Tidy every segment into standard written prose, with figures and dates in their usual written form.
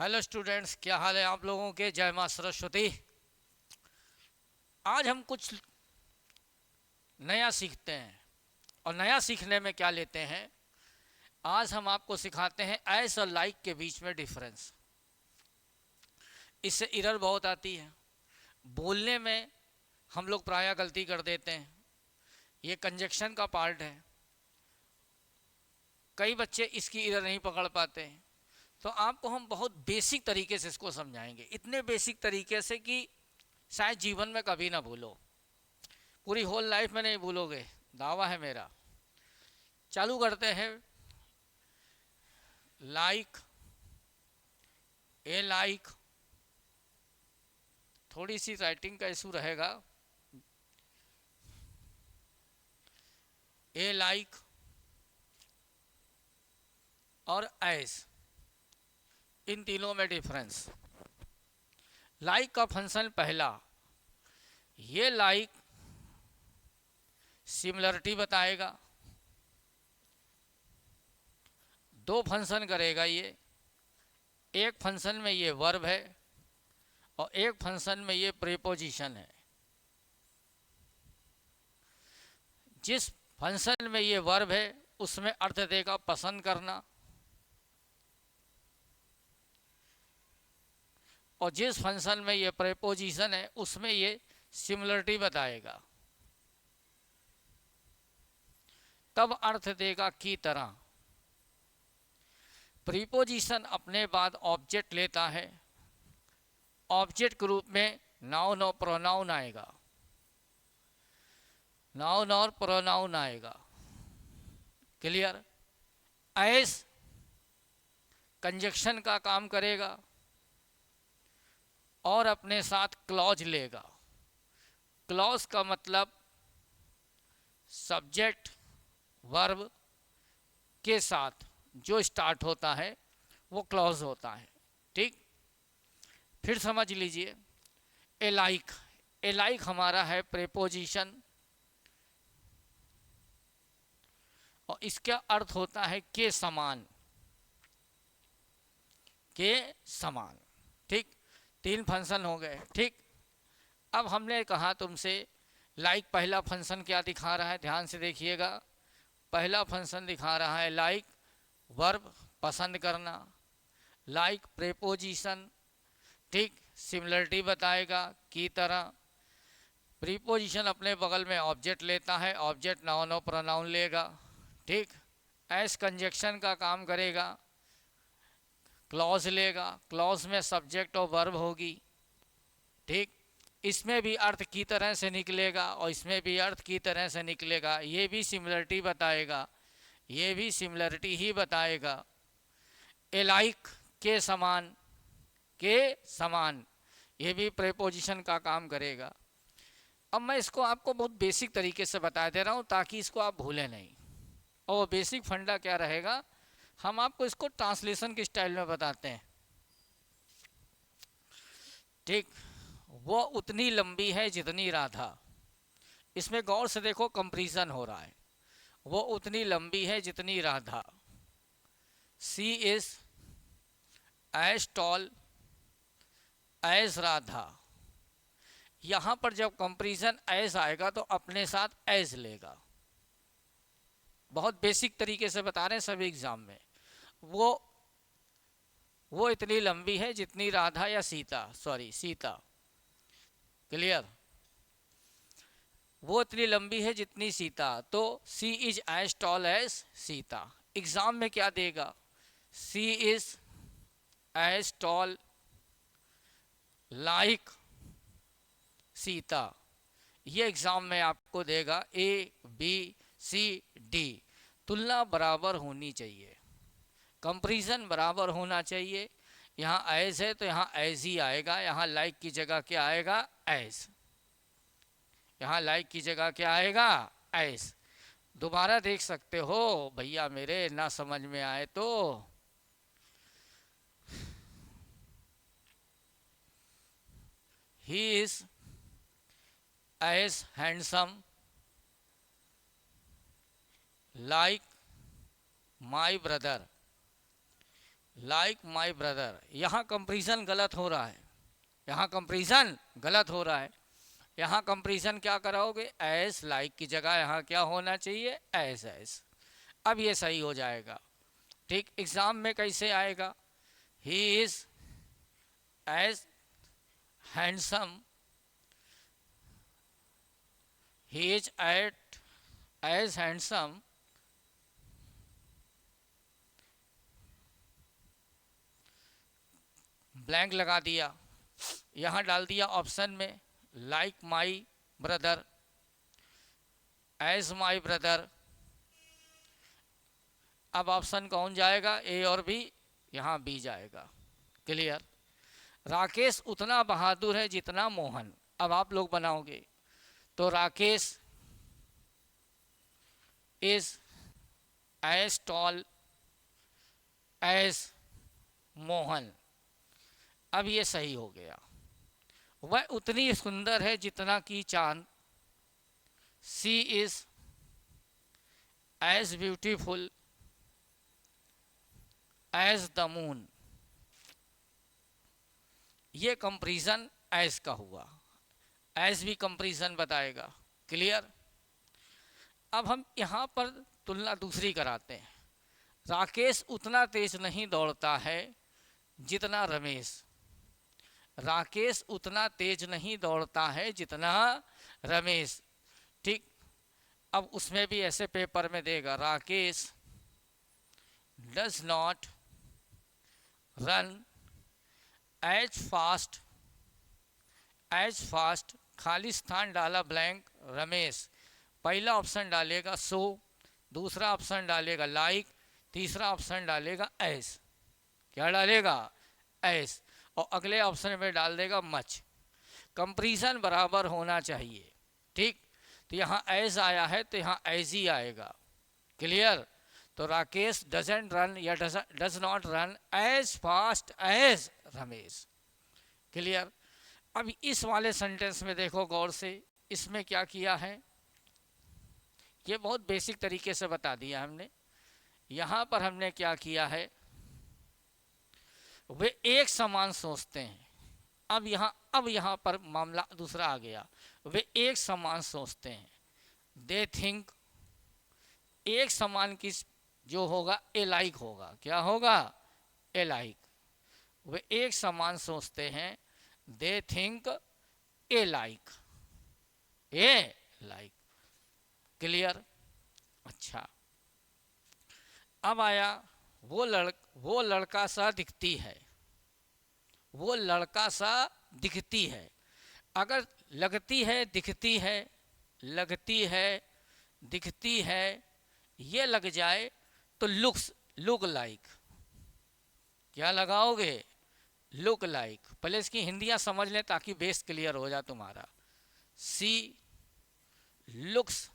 Hello students, क्या हाल है आप लोगों के। जय माँ सरस्वती। आज हम कुछ नया सीखते हैं। और नया सीखने में क्या लेते हैं, आज हम आपको सिखाते हैं एस और लाइक के बीच में डिफरेंस। इससे एरर बहुत आती है। बोलने में हम लोग प्रायः गलती कर देते हैं। ये कंजक्शन का पार्ट है। कई बच्चे इसकी एरर नहीं पकड़ पाते हैं। तो आपको हम बहुत बेसिक तरीके से इसको समझाएंगे, इतने बेसिक तरीके से कि शायद जीवन में कभी ना भूलो, पूरी होल लाइफ में नहीं भूलोगे, दावा है मेरा। चालू करते हैं। लाइक, ए लाइक, थोड़ी सी राइटिंग का इशू रहेगा। ए लाइक और एस, इन तीनों में डिफरेंस। लाइक का फंक्शन पहला, ये लाइक सिमिलरिटी बताएगा। दो फंक्शन करेगा ये। एक फंक्शन में ये वर्ब है और एक फंक्शन में ये प्रीपोजिशन है। जिस फंक्शन में ये वर्ब है उसमें अर्थ देगा पसंद करना, और जिस फंक्शन में ये प्रीपोजिशन है उसमें ये सिमिलरिटी बताएगा। तब अर्थ देगा की तरह। प्रीपोजिशन अपने बाद ऑब्जेक्ट लेता है। ऑब्जेक्ट के रूप में नाउन और प्रोनाउन आएगा। नाउन और प्रोनाउन आएगा। क्लियर। एस कंजक्शन का काम करेगा और अपने साथ क्लॉज लेगा। क्लॉज का मतलब सब्जेक्ट वर्ब के साथ जो स्टार्ट होता है वो क्लॉज होता है। ठीक, फिर समझ लीजिए। ए लाइक, ए लाइक हमारा है प्रेपोजिशन और इसका अर्थ होता है के समान, के समान। ठीक, तीन फंक्शन हो गए। ठीक, अब हमने कहा तुमसे लाइक पहला फंक्शन क्या दिखा रहा है, ध्यान से देखिएगा। पहला फंक्शन दिखा रहा है लाइक वर्ब पसंद करना, लाइक प्रेपोजिशन, ठीक, सिमिलरिटी बताएगा की तरह। प्रीपोजिशन अपने बगल में ऑब्जेक्ट लेता है, ऑब्जेक्ट नाउन और प्रोनाउन लेगा। ठीक, एस कंजक्शन का काम करेगा, क्लॉज लेगा, क्लॉज में सब्जेक्ट और वर्ब होगी। ठीक, इसमें भी अर्थ की तरह से निकलेगा और इसमें भी अर्थ की तरह से निकलेगा। ये भी सिमिलरिटी बताएगा, ये भी सिमिलरिटी ही बताएगा। ए लाइक के समान, के समान, ये भी प्रेपोजिशन का काम करेगा। अब मैं इसको आपको बहुत बेसिक तरीके से बता दे रहा हूँ ताकि इसको आप भूलें नहीं। और बेसिक फंडा क्या रहेगा, हम आपको इसको ट्रांसलेशन के स्टाइल में बताते हैं। ठीक, वो उतनी लंबी है जितनी राधा। इसमें गौर से देखो, कंपैरिजन हो रहा है। वो उतनी लंबी है जितनी Radha. She is as tall as Radha. यहां पर जब कंपैरिजन एज आएगा तो अपने साथ एज लेगा। बहुत बेसिक तरीके से बता रहे हैं सभी एग्जाम में। वो इतनी लंबी है जितनी राधा या सीता, सॉरी सीता। क्लियर। वो इतनी लंबी है जितनी सीता, तो she is as tall as Sita. Exam में क्या देगा, she is as tall like Sita. ये एग्जाम में आपको देगा ए बी सी डी। तुलना बराबर होनी चाहिए, कंपैरिजन बराबर होना चाहिए। यहाँ एज है तो यहाँ एज ही आएगा, यहाँ लाइक की जगह क्या आएगा, एज। यहाँ लाइक की जगह क्या आएगा, एज। दोबारा देख सकते हो भैया मेरे, ना समझ में आए तो। He is as handsome like my brother. Like my brother, यहाँ कंपेरिजन गलत हो रहा है, यहाँ कंपेरिजन गलत हो रहा है। यहाँ कंपेरिजन क्या कराओगे, एस लाइक की जगह यहाँ क्या होना चाहिए, एस एस। अब ये सही हो जाएगा। ठीक, एग्जाम में कैसे आएगा, he is as handsome, he is at as handsome, blank लगा दिया, यहाँ डाल दिया ऑप्शन में like my brother, as my brother. अब ऑप्शन कौन जाएगा, ए और बी, यहाँ बी जाएगा। क्लियर। राकेश उतना बहादुर है जितना मोहन। अब आप लोग बनाओगे तो Rakesh is as tall as Mohan. अब ये सही हो गया। वह उतनी सुंदर है जितना कि चांद, she is as beautiful as the moon. ये कंपेरिजन एज का हुआ, एज भी कंपेरिजन बताएगा। क्लियर। अब हम यहाँ पर तुलना दूसरी कराते हैं। राकेश उतना तेज नहीं दौड़ता है जितना रमेश, राकेश उतना तेज नहीं दौड़ता है जितना रमेश। ठीक, अब उसमें भी ऐसे पेपर में देगा, Rakesh does not run as fast, खाली स्थान डाला ब्लैंक, रमेश। पहला ऑप्शन डालेगा सो, दूसरा ऑप्शन डालेगा लाइक, तीसरा ऑप्शन डालेगा एस। क्या डालेगा, एस। और अगले ऑप्शन में डाल देगा मच। कंपेरिजन बराबर होना चाहिए। ठीक, तो यहाँ एज आया है तो यहाँ एज ही आएगा। क्लियर। तो राकेश डजंट रन या does not run as fast as Ramesh. Clear. अब इस वाले सेंटेंस में देखो गौर से, इसमें क्या किया है, ये बहुत बेसिक तरीके से बता दिया हमने। यहाँ पर हमने क्या किया है, वे एक समान सोचते हैं। अब यहाँ पर मामला दूसरा आ गया, वे एक समान सोचते हैं। दे थिंक, एक समान किस जो होगा, ए लाइक होगा। क्या होगा, ए लाइक। वे एक समान सोचते हैं, they think A like, A like. Clear. अच्छा, अब आया वो लड़का सा दिखती है, वो लड़का सा दिखती है। अगर लगती है, दिखती है, लगती है, दिखती है, ये लग जाए तो लुक लाइक। क्या लगाओगे, लुक लाइक। पहले इसकी हिंदियां समझ लें ताकि बेस क्लियर हो जाए तुम्हारा। She looks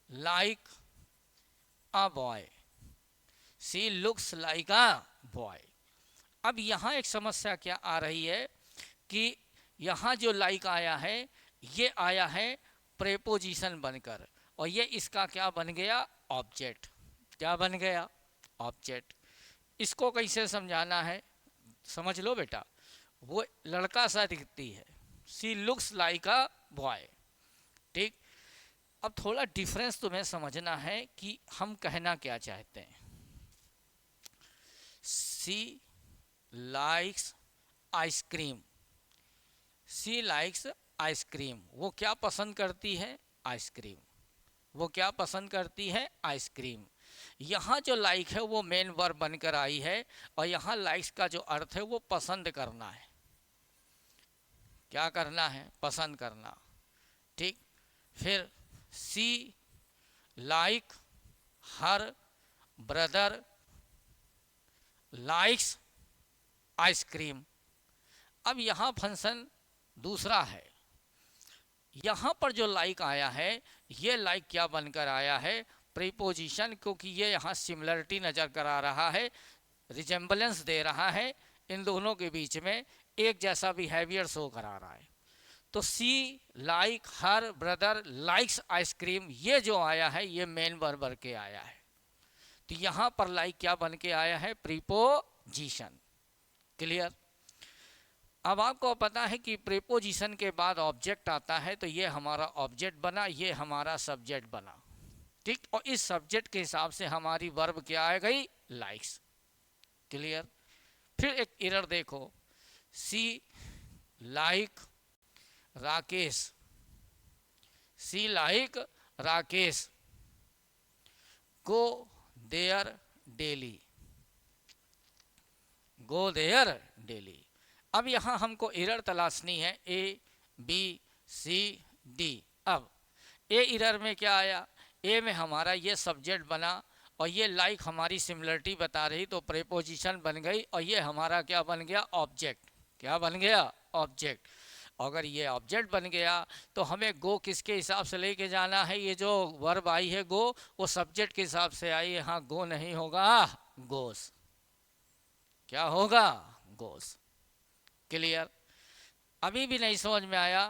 like a boy, she looks like a boy. अब यहाँ एक समस्या क्या आ रही है कि यहाँ जो लाइक आया है, ये आया है प्रेपोजिशन बनकर, और ये इसका क्या बन गया, ऑब्जेक्ट। क्या बन गया, ऑब्जेक्ट। इसको कैसे समझाना है, समझ लो बेटा। वो लड़का सा दिखती है, सी लुक्स लाइक अ बॉय। ठीक, अब थोड़ा डिफरेंस तुम्हें समझना है कि हम कहना क्या चाहते हैं। सी लाइक्स आइसक्रीम, सी लाइक्स आइसक्रीम। वो क्या पसंद करती है, आइसक्रीम। वो क्या पसंद करती है, आइसक्रीम। यहाँ जो लाइक है वो मेन वर्ब बनकर आई है, और यहाँ लाइक्स का जो अर्थ है वो पसंद करना है। क्या करना है, पसंद करना। ठीक, फिर she like her brother likes ice cream. अब यहाँ फंक्शन दूसरा है। यहाँ पर जो लाइक आया है, ये लाइक क्या बनकर आया है, प्रीपोजिशन, क्योंकि ये यहाँ सिमिलरिटी नज़र करा रहा है, रिजेम्बलेंस दे रहा है, इन दोनों के बीच में एक जैसा बिहेवियर शो करा रहा है। तो she like her brother likes ice cream, ये जो आया है ये मेन वर्ब के आया है। तो यहां पर लाइक क्या बन के आया है, प्रीपोजिशन। क्लियर। अब आपको पता है कि प्रीपोजिशन के बाद ऑब्जेक्ट आता है, तो ये हमारा ऑब्जेक्ट बना, ये हमारा सब्जेक्ट बना। ठीक। और इस सब्जेक्ट के हिसाब से हमारी वर्ब क्या आ गई, लाइक्स। क्लियर। फिर एक एरर देखो, she like Rakesh, she like Rakesh, go there daily, go there daily. अब यहां हमको एरर तलाशनी है, ए बी सी डी। अब ए एरर में क्या आया, ए में हमारा ये सब्जेक्ट बना और ये लाइक हमारी सिमिलरिटी बता रही, तो प्रीपोजिशन बन गई, और ये हमारा क्या बन गया, ऑब्जेक्ट। क्या बन गया, ऑब्जेक्ट। अगर ये ऑब्जेक्ट बन गया तो हमें गो किसके हिसाब से लेके जाना है, ये जो वर्ब आई है गो, वो सब्जेक्ट के हिसाब से आई। यहाँ गो नहीं होगा, गोस। क्या होगा, गोस। क्लियर। अभी भी नहीं समझ में आया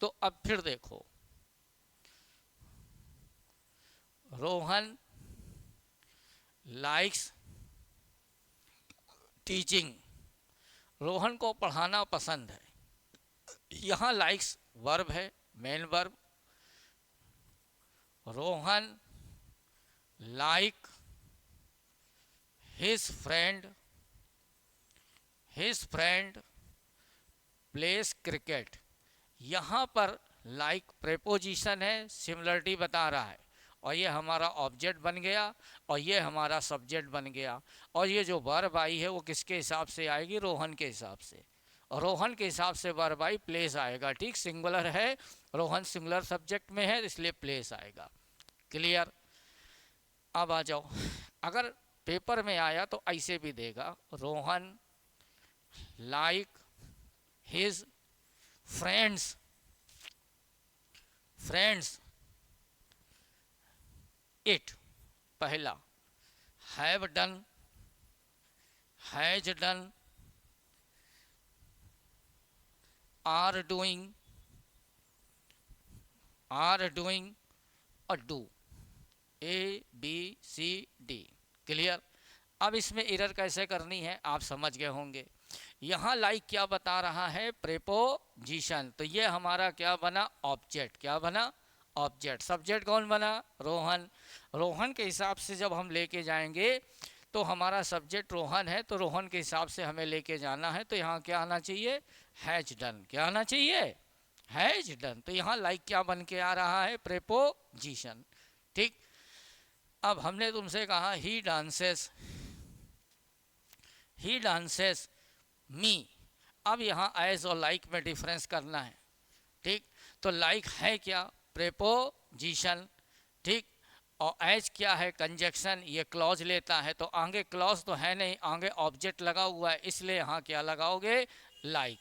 तो अब फिर देखो, रोहन लाइक्स टीचिंग, रोहन को पढ़ाना पसंद है। यहां लाइक्स वर्ब है, main verb. Rohan like his friend place cricket. यहाँ पर लाइक प्रेपोजिशन है, सिमिलरिटी बता रहा है, और ये हमारा ऑब्जेक्ट बन गया, और ये हमारा सब्जेक्ट बन गया। और ये जो वर्ब आई है वो किसके हिसाब से आएगी, रोहन के हिसाब से। और रोहन के हिसाब से वर्ब आई प्लेस आएगा। ठीक, सिंगुलर है, रोहन सिंगुलर सब्जेक्ट में है, इसलिए प्लेस आएगा। क्लियर। अब आ जाओ, अगर पेपर में आया तो ऐसे भी देगा, Rohan like his friends it. पहला have done, has done, are doing और do, A B C D. Clear. अब इसमें एरर कैसे करनी है आप समझ गए होंगे। यहाँ लाइक क्या बता रहा है, प्रेपोजिशन, तो ये हमारा क्या बना, ऑब्जेक्ट। क्या बना, ऑब्जेक्ट। सब्जेक्ट कौन बना, रोहन। रोहन के हिसाब से जब हम लेके जाएंगे तो हमारा सब्जेक्ट रोहन है, तो रोहन के हिसाब से हमें लेके जाना है, तो यहाँ क्या आना चाहिए, हैज डन। क्या आना चाहिए, हैज डन। तो यहाँ लाइक क्या बन के आ रहा है, प्रेपोजिशन। ठीक। अब हमने तुमसे कहा ही डांसेस मी। अब यहाँ एज और लाइक में डिफरेंस करना है। ठीक। तो लाइक है क्या, प्रेपोजिशन। ठीक। और एज क्या है, कंजक्शन, ये क्लॉज लेता है, तो आगे क्लॉज तो है नहीं, आगे ऑब्जेक्ट लगा हुआ है, इसलिए यहाँ क्या लगाओगे, लाइक।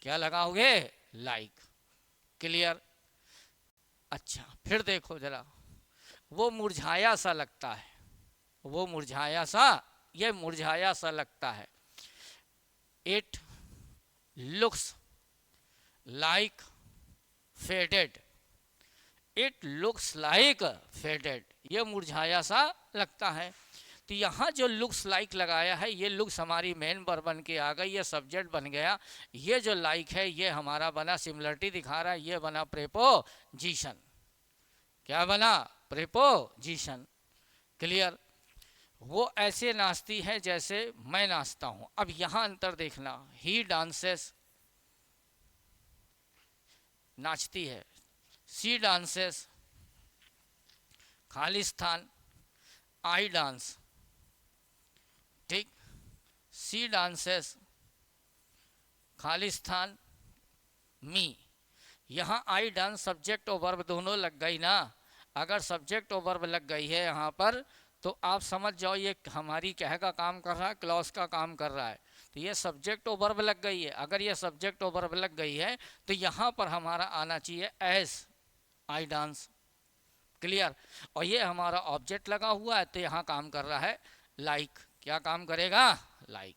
क्या लगाओगे, लाइक। क्लियर। अच्छा, फिर देखो जरा, वो मुरझाया सा लगता है, वो मुरझाया सा, ये मुरझाया सा लगता है। It looks like faded, it looks like faded, ये मुरझाया सा लगता है। तो यहाँ जो लुक्स लाइक लगाया है, ये लुक्स हमारी मेन वर्ब बन के आ गई, ये सब्जेक्ट बन गया। ये जो लाइक है ये हमारा बना, सिमिलरिटी दिखा रहा है, ये बना प्रेपोजिशन। क्या बना, प्रेपोजिशन। क्लियर। वो ऐसे नाचती है जैसे मैं नाचता हूं। अब यहां अंतर देखना, ही डांसेस नाचती है, सी डांसेस खालिस्तान, आई डांस। ठीक। सी डांसेस खालिस्तान, मी। यहां आई डांस सब्जेक्ट और वर्ब दोनों लग गई ना। अगर सब्जेक्ट और वर्ब लग गई है यहाँ पर, तो आप समझ जाओ ये हमारी क्या का काम कर रहा है, क्लॉज का काम कर रहा है। तो ये सब्जेक्ट और वर्ब लग गई है। अगर ये सब्जेक्ट और वर्ब लग गई है तो यहाँ पर हमारा आना चाहिए एज आई डांस। क्लियर। और ये हमारा ऑब्जेक्ट लगा हुआ है, तो यहाँ काम कर रहा है लाइक। क्या काम करेगा, लाइक।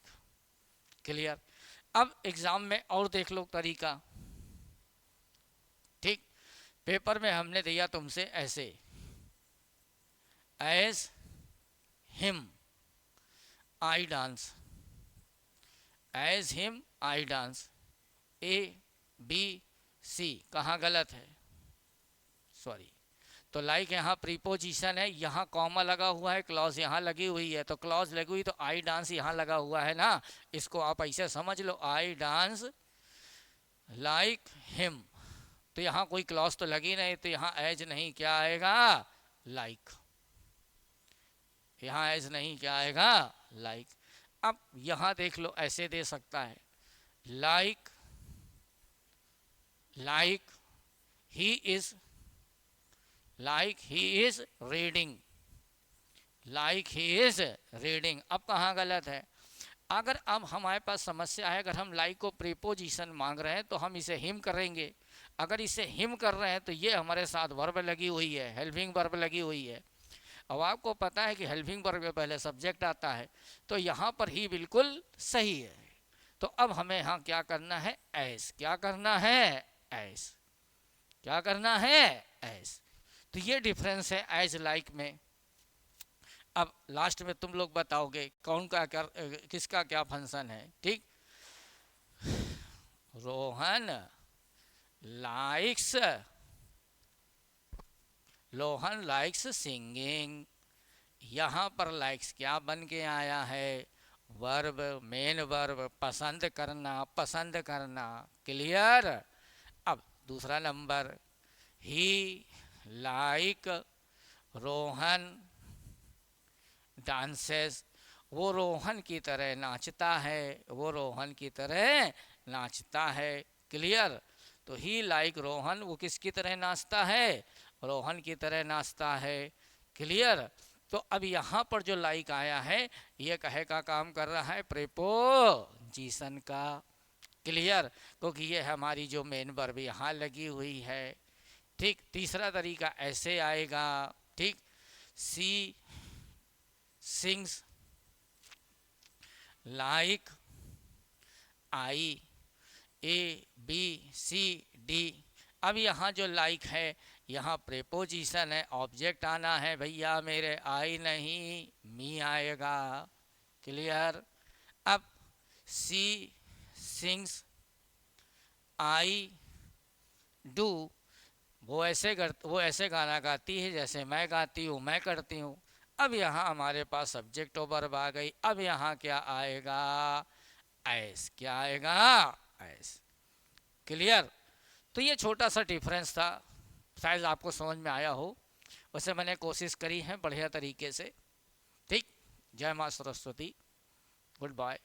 क्लियर। अब एग्जाम में और देख लो तरीका। ठीक। पेपर में हमने दिया तुमसे ऐसे, as him I dance, as him I dance, A B C, कहाँ गलत है, सॉरी। तो लाइक यहाँ प्रीपोजिशन है, यहाँ कॉमा लगा हुआ है, क्लॉज यहाँ लगी हुई है, तो क्लॉज लगी हुई तो आई डांस यहाँ लगा हुआ है ना, इसको आप ऐसे समझ लो, आई डांस लाइक हिम। तो यहाँ कोई क्लॉज तो लगी नहीं, तो यहाँ एज नहीं, क्या आएगा, लाइक। यहाँ एज नहीं, क्या आएगा, लाइक। अब यहाँ देख लो, ऐसे दे सकता है, like, like he is, like he is reading, like he is reading. अब कहाँ गलत है, अगर अब हमारे पास समस्या है, अगर हम लाइक को प्रीपोजिशन मांग रहे हैं तो हम इसे हिम करेंगे, अगर इसे हिम कर रहे हैं तो ये हमारे साथ वर्ब लगी हुई है, हेल्पिंग वर्ब लगी हुई है। अब आपको पता है कि हेल्पिंग वर्ब में पहले सब्जेक्ट आता है, तो यहाँ पर ही बिल्कुल सही है। तो अब हमें यहाँ क्या करना है, एस, क्या करना है, एस, क्या करना है, एस। तो ये डिफरेंस है एज लाइक में। अब लास्ट में तुम लोग बताओगे कौन का क्या, किसका क्या फंक्शन है, ठीक। Rohan likes, Rohan likes singing, यहाँ पर लाइक्स क्या बन के आया है, वर्ब, मेन वर्ब, पसंद करना, पसंद करना, क्लियर। अब दूसरा नंबर, ही लाइक रोहन डांसेस, वो रोहन की तरह नाचता है, वो रोहन की तरह नाचता है, क्लियर। तो ही लाइक रोहन, वो किसकी तरह नाचता है, रोहन की तरह नाचता है, क्लियर। तो अब यहाँ पर जो लाइक आया है ये कहे का काम कर रहा है, प्रीपोजिशन का, क्लियर, क्योंकि ये हमारी जो मेन वर्ब यहाँ लगी हुई है, ठीक। तीसरा तरीका ऐसे आएगा, ठीक, she sings like I, A B C D. अब यहाँ जो लाइक है यहाँ प्रेपोजिशन है, ऑब्जेक्ट आना है भैया मेरे, आई नहीं मी आएगा, क्लियर। अब सी सिंग्स आई डू, वो ऐसे गाना गाती है जैसे मैं गाती हूँ, मैं करती हूँ। अब यहाँ हमारे पास सब्जेक्ट और वर्ब आ गई, अब यहाँ क्या आएगा, एस, क्या आएगा, एस, क्लियर। तो ये छोटा सा डिफरेंस था, शायद आपको समझ में आया हो, वैसे मैंने कोशिश करी है बढ़िया तरीके से, ठीक। जय माँ सरस्वती, गुड बाय।